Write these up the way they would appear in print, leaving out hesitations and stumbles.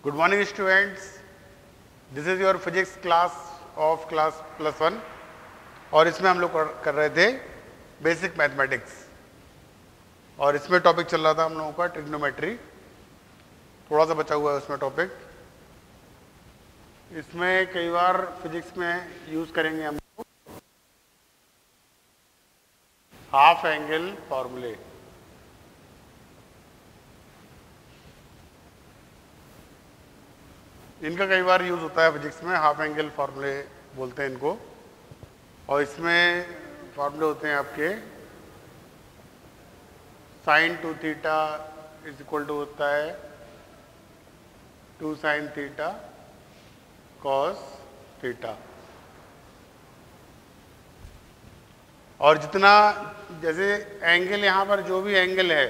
Good morning students, this is your physics class of class +1 और इसमें हम लोग कर रहे थे बेसिक मैथमेटिक्स और इसमें टॉपिक चल रहा था हम लोगों का ट्रिग्नोमेट्री। थोड़ा सा बचा हुआ है उसमें टॉपिक। इसमें कई बार फिजिक्स में यूज करेंगे हम हाफ एंगल फॉर्मूले। इनका कई बार यूज होता है फिजिक्स में, हाफ एंगल फॉर्मूले बोलते हैं इनको। और इसमें फॉर्मूले होते हैं आपके sine 2 theta is equal to होता है 2 साइन थीटा कॉस थीटा। और जितना जैसे एंगल यहाँ पर जो भी एंगल है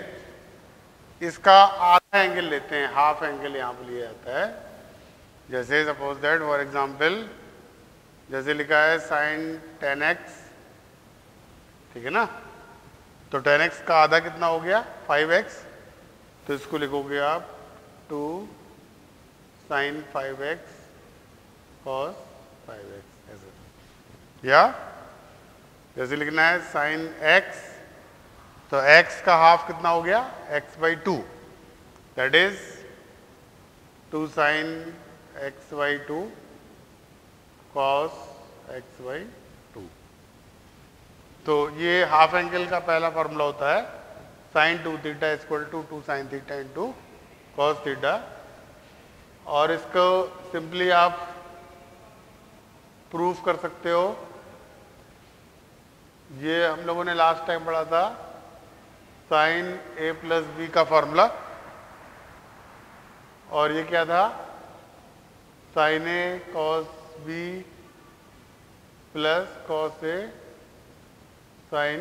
इसका आधा एंगल लेते हैं, हाफ एंगल यहाँ पर लिया जाता है। जैसे सपोज दैट फॉर एग्जांपल जैसे लिखा है साइन 10x, ठीक है ना। तो 10x का आधा कितना हो गया 5x, तो इसको लिखोगे आप 2 साइन 5x कॉस 5x ऐसे। या जैसे लिखना है साइन x, तो x का हाफ कितना हो गया x/2, that is 2 sign x/2 cos x/2। तो ये हाफ एंगल का पहला फॉर्मूला होता है sine 2 theta equal to 2 sine theta into cos theta. और इसको सिंपली आप प्रूफ कर सकते हो। ये हम लोगों ने लास्ट टाइम पढ़ा था साइन a+b का फॉर्मूला, और ये क्या था sine a cos b plus cos a sine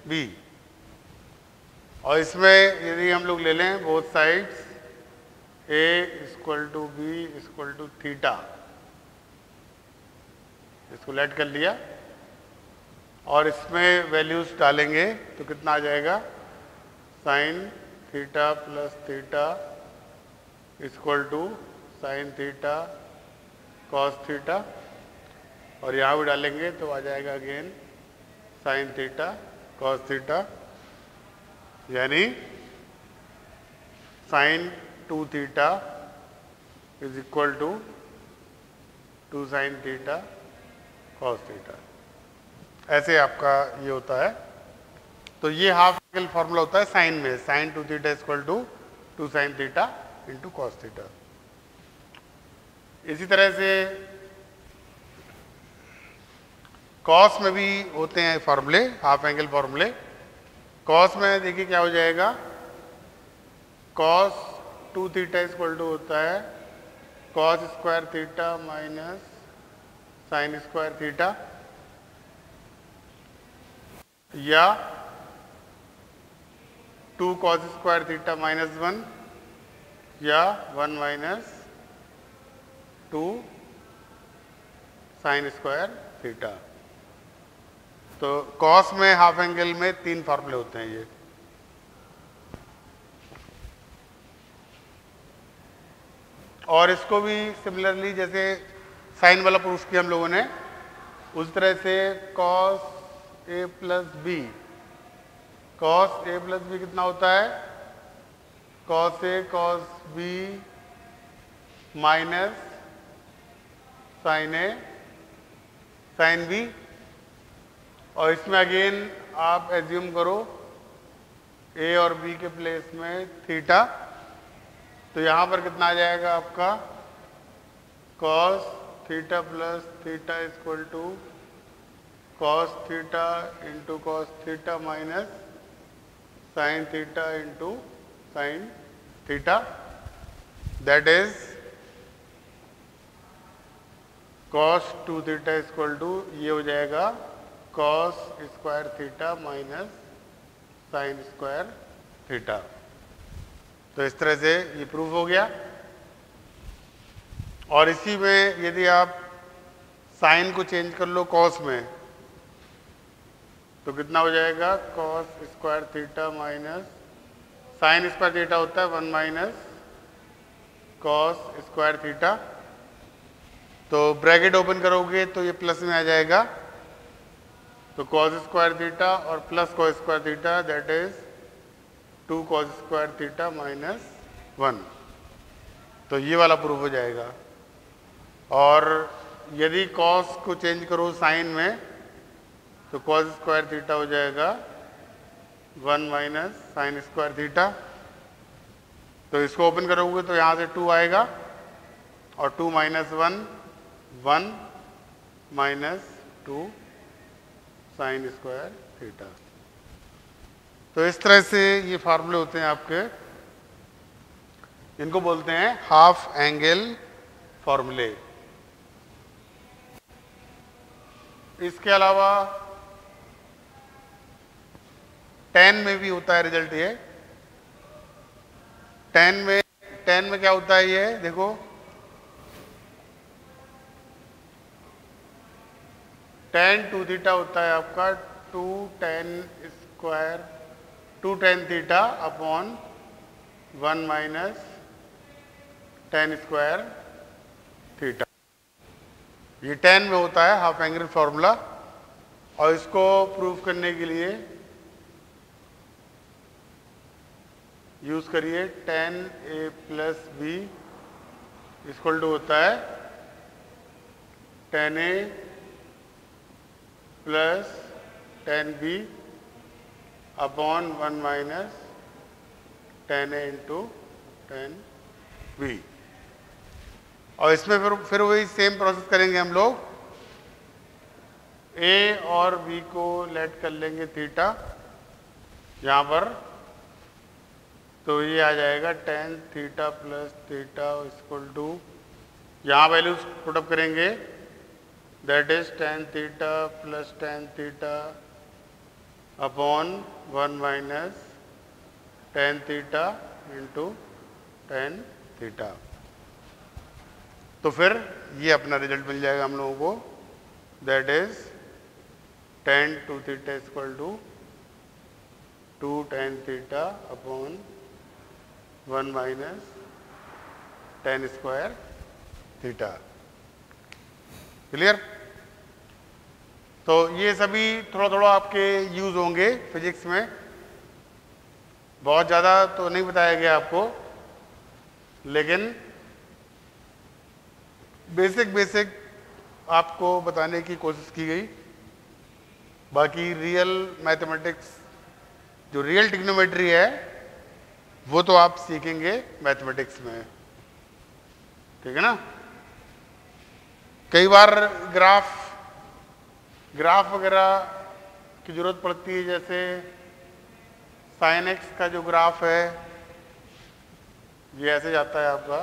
b। और इसमें यदि हम लोग ले लें both sides a equal to b equal to theta, इसको लेट कर लिया और इसमें वैल्यूज डालेंगे तो कितना आ जाएगा sine theta plus theta equal to sine theta cos theta, और यहाँ भी डालेंगे तो आ जाएगा again sine theta cos theta, यानी sine 2 theta is equal to 2 sine theta cos theta. ऐसे आपका ये होता है। तो ये हाफ एंगल फॉर्मूला होता है साइन में, sine 2 theta equal to 2 sine theta into cos theta. इसी तरह से कॉस में भी होते हैं फॉर्मूले, हाफ एंगल फॉर्मूले। कॉस में देखिए क्या हो जाएगा, कॉस 2 थीटा इक्वल टू होता है cos square theta minus sine square theta, या 2 कॉस स्क्वायर थीटा माइनस 1, या 1 माइनस 2 साइन स्क्वायर थीटा। तो कॉस में हाफ एंगल में 3 फॉर्मूले होते हैं ये। और इसको भी सिमिलरली जैसे साइन वाला प्रूफ किया हम लोगों ने, उस तरह से कॉस a+b, कॉस a+b कितना होता है cos a cos b minus sine a sine b। और इसमें अगेन आप एज्यूम करो a और b के प्लेस में थीटा, तो यहां पर कितना आ जाएगा आपका cos theta plus theta equal to cos theta into cos theta minus sine theta into sine theta, that is cos 2 theta equal to ये हो जाएगा cos square theta minus sine square theta. तो इस तरह से ये प्रूफ हो गया। और इसी में यदि आप साइन को चेंज कर लो कॉस में, तो कितना हो जाएगा cos square theta minus sine square theta होता है 1 माइनस कॉस स्क्वायर थीटा, तो ब्रैकेट ओपन करोगे तो ये प्लस में आ जाएगा, तो कॉस स्क्वायर थीटा और plus cos square theta that is 2 cos square theta minus 1, तो ये वाला प्रूफ हो जाएगा। और यदि कॉस को चेंज करो साइन में तो कॉस स्क्वायर थीटा हो जाएगा 1 माइनस साइन स्क्वायर थीटा, तो इसको ओपन करोगे तो यहाँ से 2 आएगा और 2 minus 1 1 minus 2 sign square theta. तो इस तरह से ये फार्मूले होते हैं आपके, इनको बोलते हैं हाफ एंगल फॉर्मूले। इसके अलावा tan में भी होता है रिजल्ट ये। tan में क्या होता है ये देखो, tan 2 थीटा होता है आपका 2 tan theta upon 1 minus tan square theta. ये tan में होता है हाफ एंगल फॉर्मूला, और इसको प्रूफ करने के लिए यूज करिए tan a plus b equal to होता है tan a plus tan b upon 1 minus tan a into tan b। और इसमें फिर वही सेम प्रोसेस करेंगे हम लोग, a और b को लेट कर लेंगे थीटा यहाँ पर, तो ये आ जाएगा tan theta plus theta equal to, यहाँ वैल्यूज पुटअप करेंगे that is tan theta plus tan theta upon 1 minus tan theta into tan theta. तो फिर ये अपना रिजल्ट मिल जाएगा हम लोगों को, that is tan 2 theta equal to 2 tan theta upon 1 minus tan square theta. Clear? तो ये सभी थोड़ा थोड़ा आपके यूज होंगे फिजिक्स में, बहुत ज़्यादा तो नहीं बताया गया आपको, लेकिन बेसिक आपको बताने की कोशिश की गई। बाकी रियल मैथमेटिक्स, जो रियल ट्रिग्नोमेट्री है वो तो आप सीखेंगे मैथमेटिक्स में, ठीक है ना। कई बार ग्राफ वगैरह की जरूरत पड़ती है, जैसे साइन एक्स का जो ग्राफ है ये ऐसे जाता है आपका,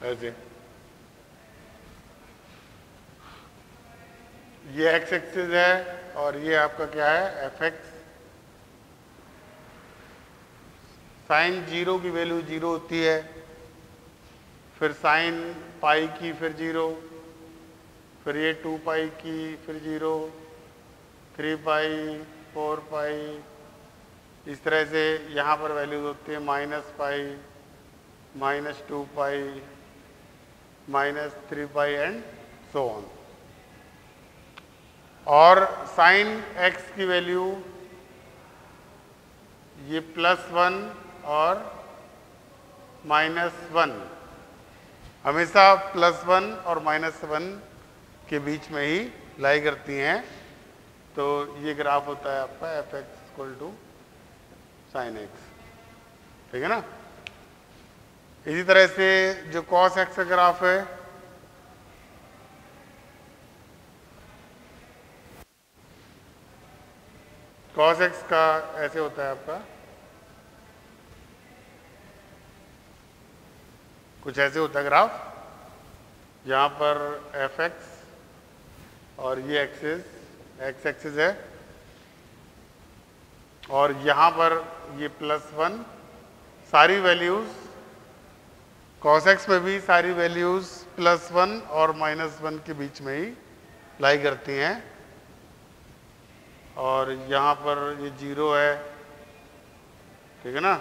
ऐसे, ये एक्स एक्सिस है और ये आपका क्या है एफ एक्स। साइन 0 की वैल्यू 0 होती है, फिर साइन पाई की फिर 0, फिर ये 2 पाई की फिर 0, 3 पाई 4 पाई, इस तरह से यहाँ पर वैल्यूज होती है minus pi, minus 2 pi, minus 3 pi and so on. और साइन एक्स की वैल्यू ये +1 और -1, हमेशा +1 और -1 के बीच में ही लाई करती हैं। तो ये ग्राफ होता है आपका f x equal to sine x, ठीक है ना। इसी तरह से जो कॉस एक्स का ग्राफ है, कॉस एक्स का ऐसे होता है आपका, कुछ ऐसे होता है ग्राफ, जहाँ पर एफ एक्स और ये एक्स एक्सिस है, और यहाँ पर ये +1, सारी वैल्यूज कॉस एक्स में भी सारी वैल्यूज +1 और -1 के बीच में ही लाई करती हैं। और यहाँ पर ये 0 है, ठीक है ना।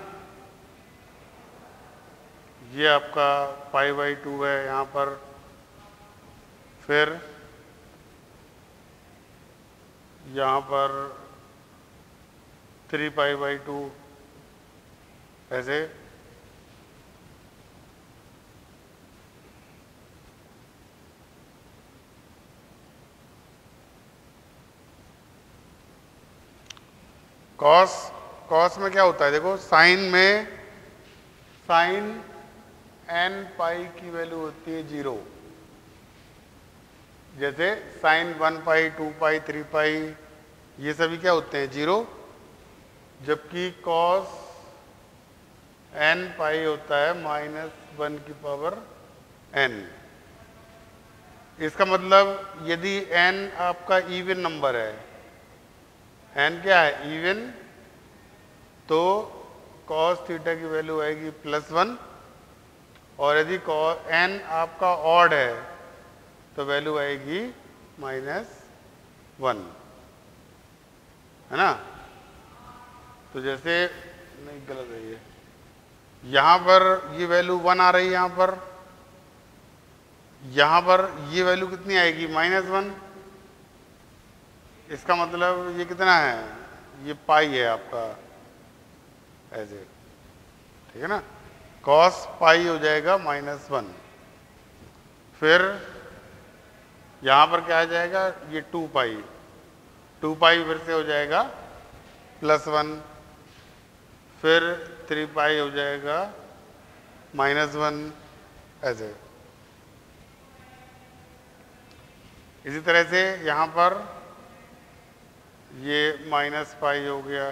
ये आपका π/2 है यहाँ पर, फिर यहाँ पर 3π/2 ऐसे। कॉस में क्या होता है, देखो साइन में साइन n पाई की वैल्यू होती है 0, जैसे साइन 1 पाई 2 पाई 3 पाई ये सभी क्या होते हैं 0, जबकि कॉस n पाई होता है -1 की पावर n। इसका मतलब यदि n आपका इवन नंबर है, n क्या है इवन, तो कॉस थीटा की वैल्यू आएगी +1, और यदि n आपका ऑड है तो वैल्यू आएगी -1, है ना। तो जैसे नहीं, गलत है ये, यहाँ पर ये वैल्यू 1 आ रही है, यहाँ पर ये वैल्यू कितनी आएगी -1। इसका मतलब ये कितना है, ये पाई है आपका ऐसे, ठीक है ना। कॉस पाई हो जाएगा -1, फिर यहाँ पर क्या आ जाएगा, ये 2 पाई, 2 पाई फिर से हो जाएगा +1, फिर 3 पाई हो जाएगा -1 ऐसे। इसी तरह से यहाँ पर ये -पाई हो गया,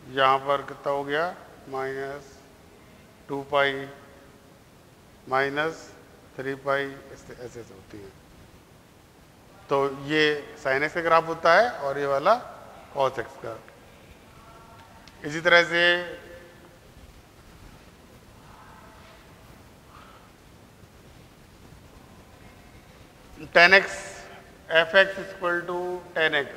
यहाँ पर कितना हो गया -2 पाई, -3 पाई, ऐसे ऐसे होती है। तो ये साइन एक्स का ग्राफ होता है और ये वाला कॉस एक्स का। इसी तरह से tan x fx = tan x,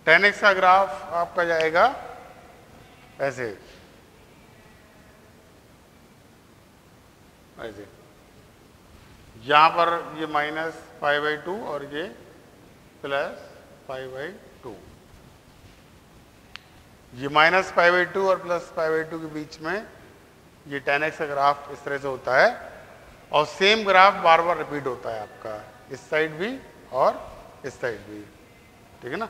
tan x का ग्राफ आपका जाएगा ऐसे ऐसे, यहाँ पर ये -π/2 और ये +π/2, ये -π/2 और +π/2 के बीच में ये tan x का ग्राफ इस तरह से होता है, और सेम ग्राफ बार बार रिपीट होता है आपका, इस साइड भी और इस साइड भी, ठीक है ना।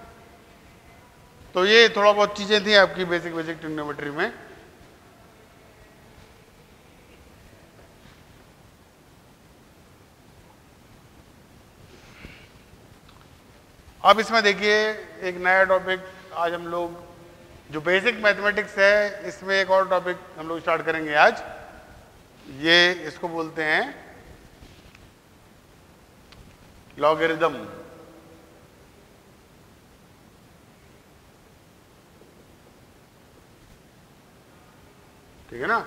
तो ये थोड़ा बहुत चीजें थी आपकी बेसिक ट्रिग्नोमेट्री में। अब इसमें देखिए एक नया टॉपिक आज हम लोग, जो बेसिक मैथमेटिक्स है, इसमें एक और टॉपिक हम लोग स्टार्ट करेंगे आज। ये इसको बोलते हैं लॉगरिदम। ठीक है ना।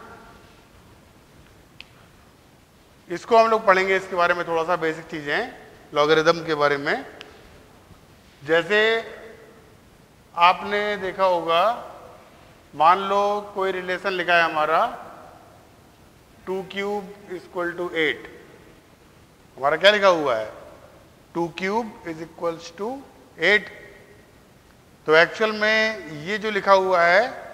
इसको हम लोग पढ़ेंगे, इसके बारे में थोड़ा सा बेसिक चीजें लॉगरिदम के बारे में। जैसे आपने देखा होगा, मान लो कोई रिलेशन लिखा है हमारा 2³ = 8। हमारा क्या लिखा हुआ है 2³ = 8। तो एक्चुअल में ये जो लिखा हुआ है,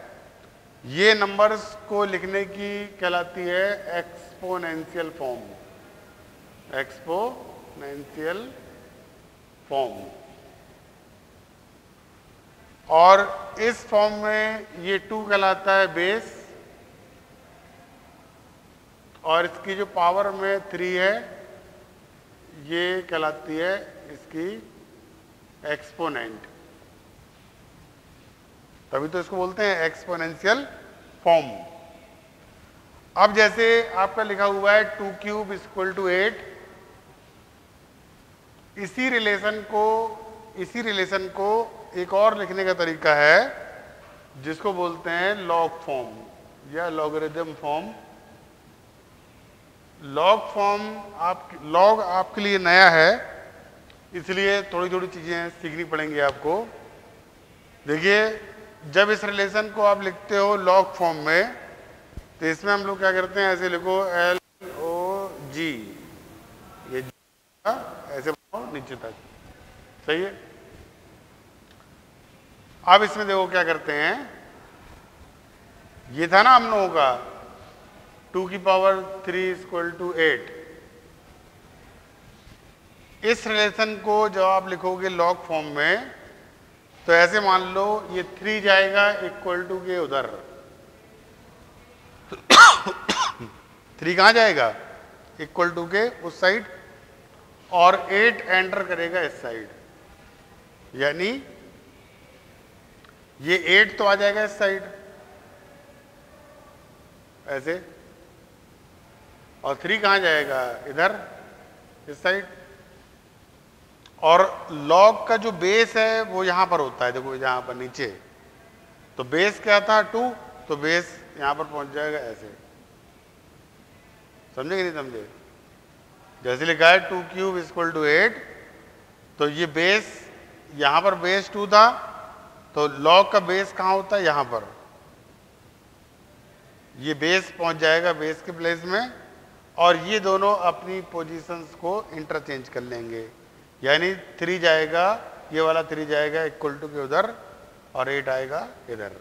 ये नंबर्स को लिखने की कहलाती है एक्सपोनेंशियल फॉर्म। Exponential form. और इस फॉर्म में ये 2 कहलाता है बेस, और इसकी जो पावर में 3 है ये कहलाती है इसकी एक्सपोनेंट। तभी तो इसको बोलते हैं एक्सपोनेंशियल फॉर्म। अब जैसे आपका लिखा हुआ है 2³ = 8, इसी रिलेशन को एक और लिखने का तरीका है जिसको बोलते हैं लॉग फॉर्म या लॉगरिथम फॉर्म। लॉग आपके लिए नया है, इसलिए थोड़ी थोड़ी चीजें सीखनी पड़ेंगी आपको। देखिए, जब इस रिलेशन को आप लिखते हो लॉग फॉर्म में, तो इसमें हम लोग क्या करते हैं, ऐसे लिखो LOG, ये ऐसे बनाओ नीचे तक, सही है। अब इसमें देखो क्या करते हैं, ये था ना हम लोगों का 2 की पावर 3 = 8। इस रिलेशन को जब आप लिखोगे लॉग फॉर्म में, तो ऐसे मान लो ये 3 जाएगा इक्वल टू के उधर 3 कहां जाएगा, इक्वल टू के उस साइड, और 8 एंटर करेगा इस साइड, यानी ये 8 तो आ जाएगा इस साइड ऐसे, और 3 कहां जाएगा, इधर इस साइड। और लॉग का जो बेस है वो यहां पर होता है, देखो यहां पर नीचे, तो बेस क्या था 2, तो बेस यहां पर पहुंच जाएगा ऐसे, समझे कि नहीं समझे। जैसे लिखा है 2³ = 8, तो ये बेस यहां पर बेस 2 था, तो लॉग का बेस कहां होता है, यहां पर, ये बेस पहुंच जाएगा बेस के प्लेस में, और ये दोनों अपनी पोजीशंस को इंटरचेंज कर लेंगे, यानी 3 जाएगा, ये वाला 3 जाएगा इक्वल टू के उधर, और 8 आएगा इधर।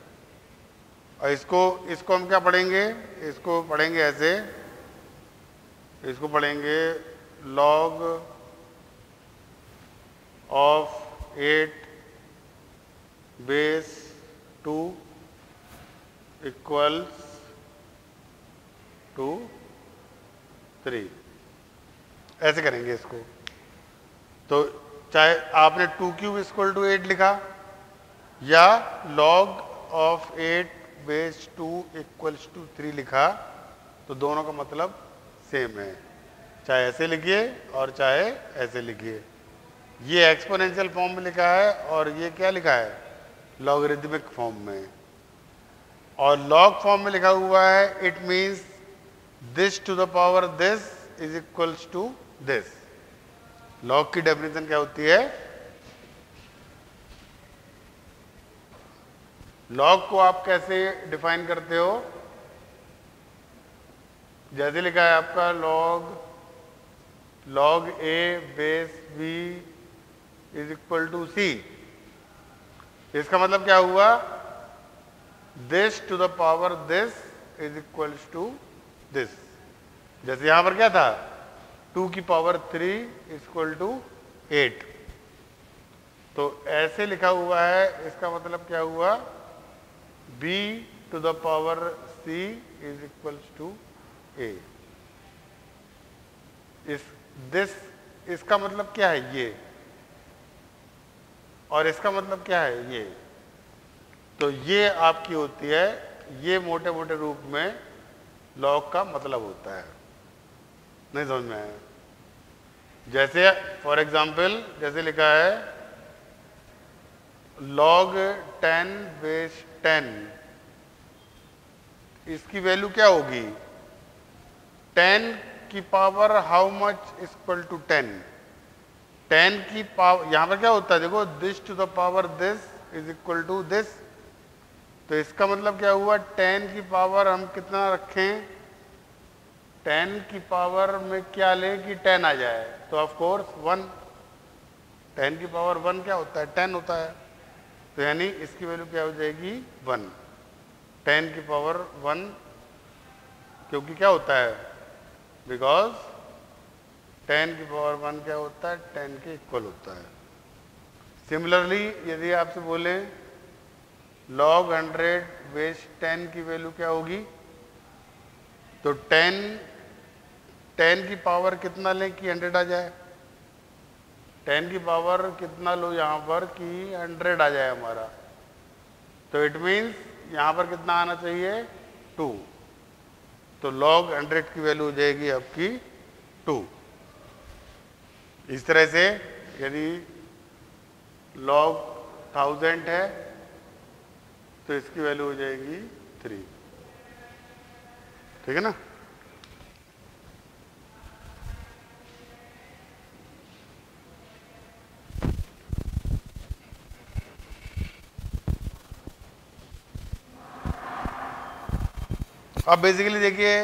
और इसको हम क्या पढ़ेंगे, इसको पढ़ेंगे ऐसे, इसको पढ़ेंगे log of 8 base 2 equals to 3, ऐसे करेंगे इसको। तो चाहे आपने 2³ = 8 लिखा, या log of 8 बेस 2 = 3 लिखा, तो दोनों का मतलब सेम है, चाहे ऐसे लिखिए और चाहे ऐसे लिखिए। ये एक्सपोनेंशियल फॉर्म में लिखा है, और ये क्या लिखा है, लॉगरिथमिक फॉर्म में। और लॉग फॉर्म में लिखा हुआ है, it means this to the power this is equals to this। Log की डेफिनेशन क्या होती है, लॉग को आप कैसे डिफाइन करते हो, जैसे लिखा है आपका log a base b = c। इसका मतलब क्या हुआ, this to the power this is equals to this। जैसे यहां पर क्या था, 2 की पावर 3 = 8, तो ऐसे लिखा हुआ है, इसका मतलब क्या हुआ, b to the power c is equals to a। इसका मतलब क्या है ये, और इसका मतलब क्या है ये, तो ये आपकी होती है, ये मोटे मोटे रूप में लॉग का मतलब होता है। नहीं समझ में आया, जैसे फॉर एग्जाम्पल जैसे लिखा है log 10 बेस 10, इसकी वैल्यू क्या होगी, 10 की power how much equal to 10, 10 की पावर, यहां पर क्या होता है देखो, this to the power this is equal to this, तो इसका मतलब क्या हुआ, 10 की पावर हम कितना रखें, 10 की पावर में क्या लें कि 10 आ जाए, तो ऑफ कोर्स 1, 10 की पावर 1 क्या होता है, 10 होता है, तो यानी इसकी वैल्यू क्या हो जाएगी 1, 10 की पावर 1, क्योंकि क्या होता है, बिकॉज 10 की पावर 1 क्या होता है, 10 के इक्वल होता है। सिमिलरली यदि आपसे बोले log 100 बेस 10 की वैल्यू क्या होगी, तो 10 की पावर कितना लें कि 100 आ जाए, 10 की पावर कितना लो यहां पर कि 100 आ जाए हमारा, तो इट मीन्स यहां पर कितना आना चाहिए 2, तो log 100 की वैल्यू हो जाएगी आपकी 2। इस तरह से यदि log 1000 है, तो इसकी वैल्यू हो जाएगी 3। ठीक है ना। अब बेसिकली देखिए,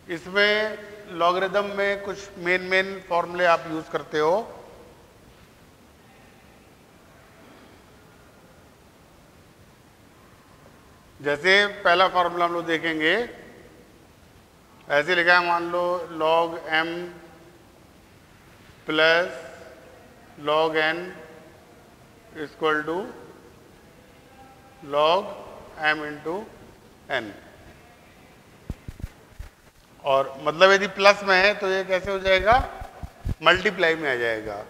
इसमें लॉगरिदम में कुछ मेन फॉर्मूले आप यूज करते हो। जैसे पहला फॉर्मूला हम लोग देखेंगे, ऐसे लिखा है, मान लो log m plus log n equal to log m into n। और मतलब यदि प्लस में है तो ये कैसे हो जाएगा, मल्टीप्लाई में आ जाएगा।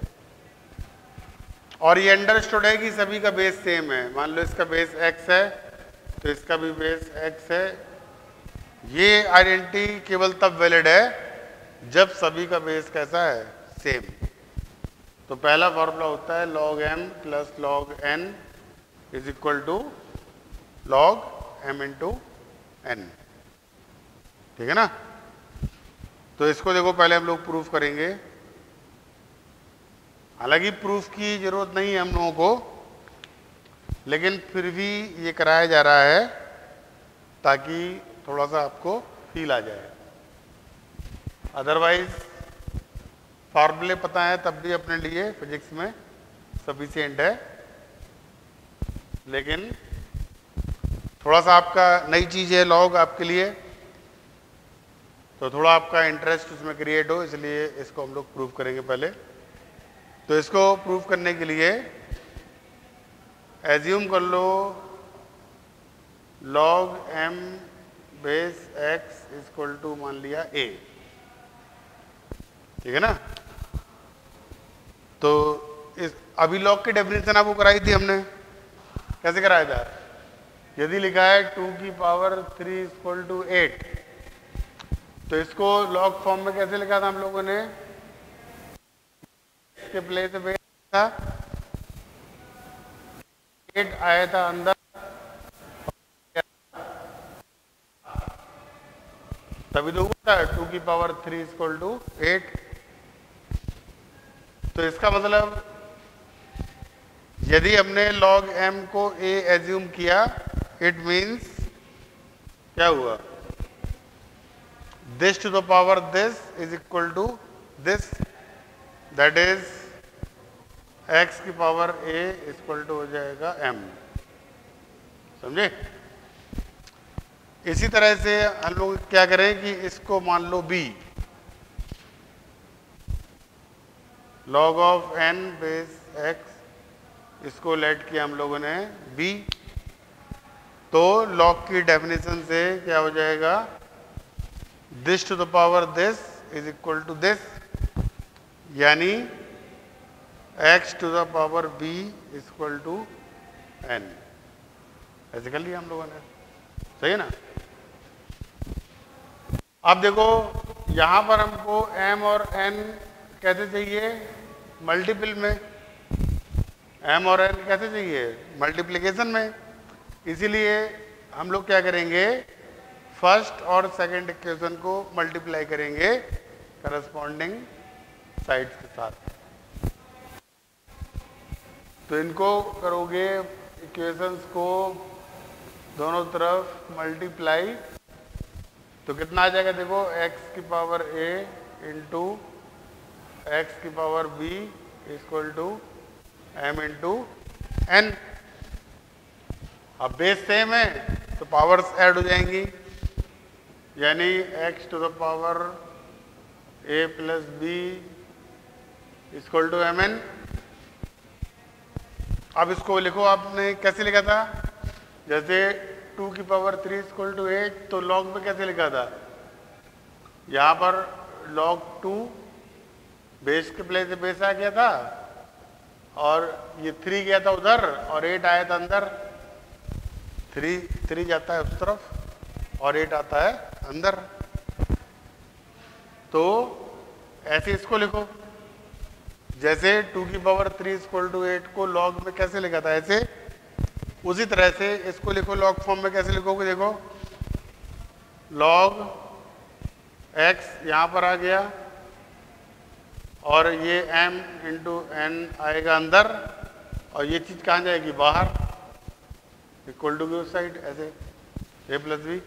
और ये अंडरस्टूड है कि सभी का बेस सेम है। मान लो इसका बेस x है तो इसका भी बेस x है। ये आइडेंटिटी केवल तब वैलिड है जब सभी का बेस कैसा है, सेम। तो पहला फॉर्मूला होता है log m plus log n is equal to log m into n। ठीक है ना। तो इसको देखो, पहले हम लोग प्रूफ करेंगे। हालांकि प्रूफ की जरूरत नहीं है हम लोगों को, लेकिन फिर भी ये कराया जा रहा है ताकि थोड़ा सा आपको फील आ जाए। अदरवाइज फॉर्मूले पता है तब भी अपने लिए फिजिक्स में सफिशिएंट है, लेकिन थोड़ा सा आपका नई चीज़ है लॉग आपके लिए, तो थोड़ा आपका इंटरेस्ट उसमें क्रिएट हो, इसलिए इसको हम लोग प्रूफ करेंगे पहले। तो इसको प्रूफ करने के लिए एज्यूम कर लो log m base x equal to मान लिया a। ठीक है ना। तो इस अभी log की डेफिनेशन आपको कराई थी हमने, कैसे कराया था। यदि लिखा है 2 की पावर 3 इक्वल टू 8, तो इसको log फॉर्म में कैसे लिखा था हम लोगों ने, इसके प्लेस पे था 8 आया था अंदर, तभी तो हुआ था 2 की पावर 3 इक्वल टू 8। तो इसका मतलब यदि हमने log m को a एज्यूम किया, इट मीन्स क्या हुआ, this to the power this is equal to this, that is x की पावर a इक्वल टू हो जाएगा m। समझे। इसी तरह से हम लोग क्या करें कि इसको मान लो b, log of n base x, इसको लेट किया हम लोगों ने b। तो log की डेफिनेशन से क्या हो जाएगा, this to the power this is equal to this, यानी x to the power b equal to n। ऐसे कर लिया हम लोगों ने, सही है ना। अब देखो यहां पर हमको m और n कैसे चाहिए, मल्टीपल में। m और n कैसे चाहिए, मल्टीप्लिकेशन में। इसीलिए हम लोग क्या करेंगे, फर्स्ट और सेकंड इक्वेशन को मल्टीप्लाई करेंगे करस्पॉन्डिंग साइड्स के साथ। तो इनको करोगे इक्वेशंस को दोनों तरफ मल्टीप्लाई, तो कितना आ जाएगा, देखो x की पावर a इंटू एक्स की power b equal to m into n। अब बेस सेम है तो पावर्स ऐड हो जाएंगी, यानी x to the power a plus b equal to mn। अब इसको लिखो, आपने कैसे लिखा था, जैसे 2 की पावर 3 इक्वल टू 8, तो लॉग में कैसे लिखा था, यहाँ पर log 2 बेस के प्लेस से बेस आ गया था, और ये 3 गया था उधर और 8 आया था अंदर। 3 जाता है उस तरफ और 8 आता है अंदर। तो ऐसे इसको लिखो, जैसे 2 की पावर 3 इक्वल टू 8 को लॉग में कैसे लिखा था, ऐसे उसी तरह से इसको लिखो लॉग फॉर्म में। कैसे लिखोगे? देखो, लॉग x यहां पर आ गया और ये m इंटू एन आएगा अंदर और ये चीज कहां जाएगी? बाहर, इक्वल टू की उस साइड, ऐसे a प्लस बी।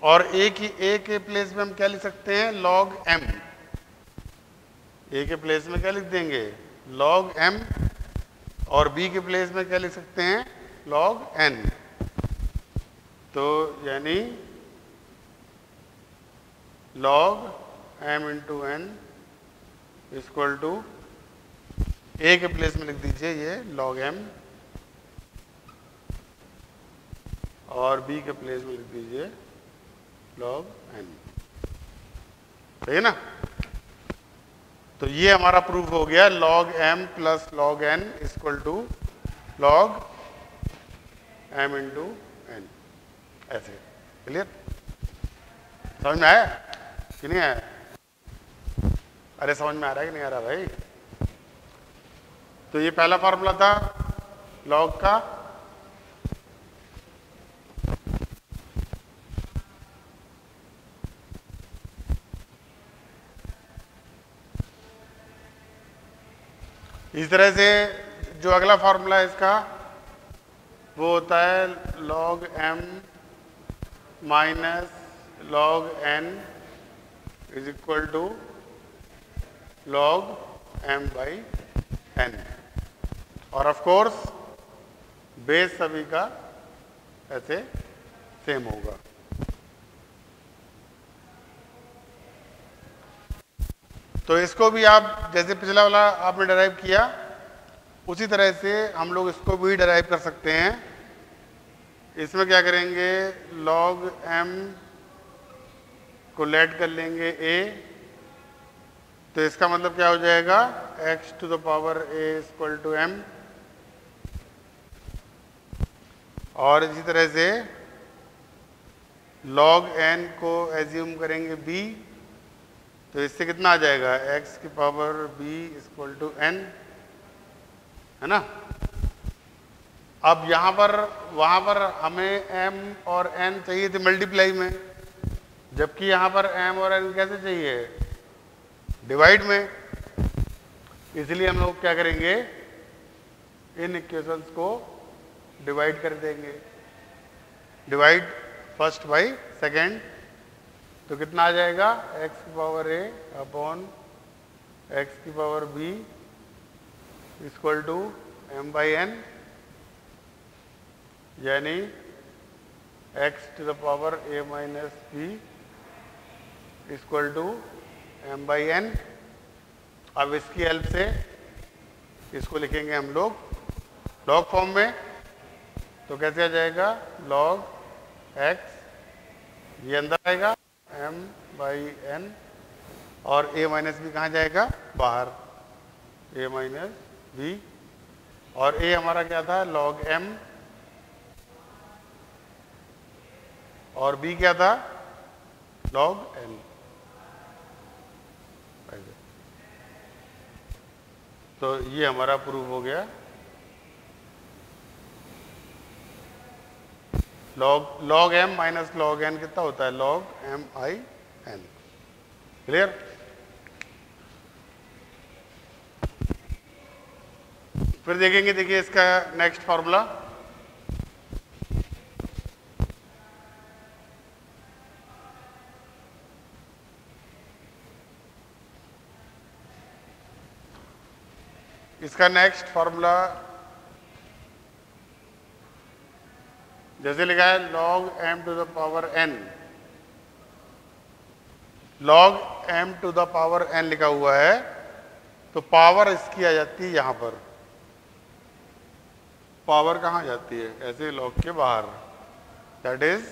और a के प्लेस में हम क्या लिख सकते हैं? Log m। a के प्लेस में क्या लिख देंगे? Log m। और b के प्लेस में क्या लिख सकते हैं? Log n। तो यानी log m into n equal to a के प्लेस में लिख दीजिए ये लॉग m और b के प्लेस में लिख दीजिए लॉग n। सही है ना? तो ये हमारा प्रूफ हो गया, log m plus log n equal to log m into n. ऐसे क्लियर? समझ में आया कि नहीं आया? अरे समझ में आ रहा है कि नहीं आ रहा भाई? तो ये पहला फॉर्मूला था लॉग का। इस तरह से जो अगला फॉर्मूला है इसका वो होता है log m minus log n is equal to log m by n। और ऑफ कोर्स बेस सभी का ऐसे सेम होगा। तो इसको भी आप जैसे पिछला वाला आपने डराइव किया उसी तरह से हम लोग इसको भी डराइव कर सकते हैं। इसमें क्या करेंगे? लॉग m को लेट कर लेंगे a, तो इसका मतलब क्या हो जाएगा? x to the power a equal to m। और इसी तरह से लॉग n को एज्यूम करेंगे b, तो इससे कितना आ जाएगा? x की power b equal to n, है ना? अब यहां पर वहां पर हमें m और n चाहिए थे मल्टीप्लाई में, जबकि यहां पर m और n कैसे चाहिए? डिवाइड में। इसलिए हम लोग क्या करेंगे? इन इक्वेशंस को डिवाइड कर देंगे। डिवाइड फर्स्ट बाई सेकेंड, तो कितना आ जाएगा? x की पावर a अपॉन x की power b equal to m by n, यानी x to the power a minus b equal to m by n। अब इसकी हेल्प से इसको लिखेंगे हम लोग लॉग फॉर्म में, तो कैसे आ जाएगा? लॉग x ये अंदर आएगा m बाई n और a माइनस बी कहाँ जाएगा? बाहर, a माइनस बी। और a हमारा क्या था? लॉग m और b क्या था? Log n। तो ये हमारा प्रूफ हो गया। Log m minus log n कितना होता है? लॉग m आई n। क्लियर? फिर देखेंगे, देखिए इसका नेक्स्ट फॉर्मूला। इसका नेक्स्ट फॉर्मूला जैसे लिखा है log m to the power n। log m to the power n लिखा हुआ है, तो पावर इसकी आ जाती है यहां पर। पावर कहां जाती है? ऐसे log के बाहर, that is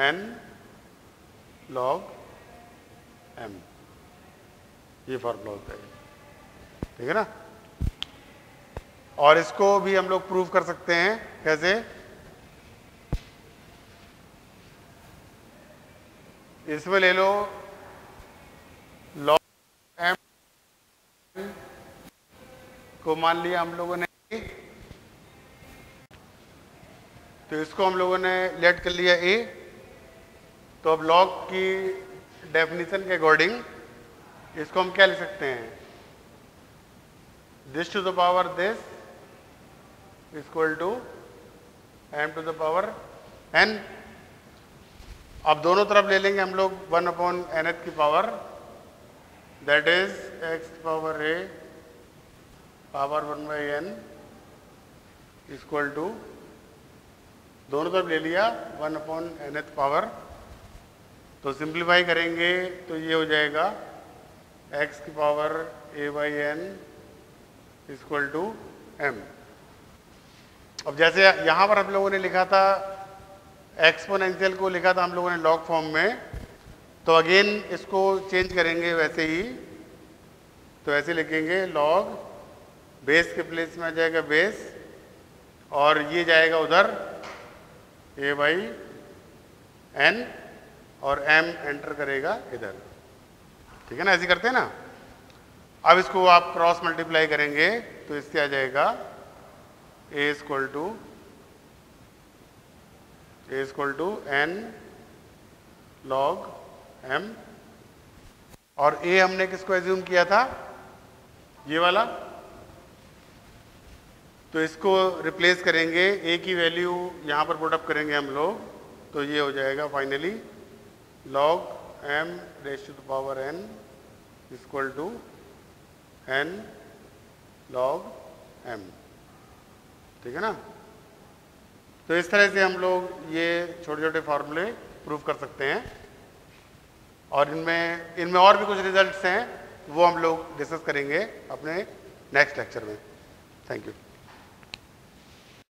n log m। ये फॉर्मूला होता है, ठीक है ना? और इसको भी हम लोग प्रूव कर सकते हैं। कैसे? इसमें ले लो log m को मान लिया हम लोगों ने, तो इसको हम लोगों ने लेट कर लिया a। तो अब लॉग की डेफिनेशन के अकॉर्डिंग इसको हम क्या लिख सकते हैं, this to the power this equal to m to the power n। अब दोनों तरफ ले लेंगे हम लोग 1/nth की power, that is x power a power 1/n equal to, दोनों तरफ ले लिया 1/nth पावर। तो सिंप्लीफाई करेंगे तो ये हो जाएगा x की power a/n equal to m। अब जैसे यहाँ पर हम लोगों ने लिखा था एक्सपोनेंशियल को लिखा था हम लोगों ने लॉग फॉर्म में, तो अगेन इसको चेंज करेंगे वैसे ही। तो ऐसे लिखेंगे लॉग, बेस के प्लेस में आ जाएगा बेस और ये जाएगा उधर a/n और m एंटर करेगा इधर, ठीक है ना, ऐसे करते हैं ना। अब इसको आप क्रॉस मल्टीप्लाई करेंगे तो इससे आ जाएगा a equal to n log m। और a हमने किसको एज्यूम किया था, ये वाला, तो इसको रिप्लेस करेंगे, a की वैल्यू यहाँ पर पुट अप करेंगे हम लोग, तो ये हो जाएगा finally log m raise to the power n equal to n log m, ठीक है ना। तो इस तरह से हम लोग ये छोटे छोटे फार्मूले प्रूव कर सकते हैं, और इनमें और भी कुछ रिजल्ट्स हैं, वो हम लोग डिस्कस करेंगे अपने नेक्स्ट लेक्चर में। Thank you.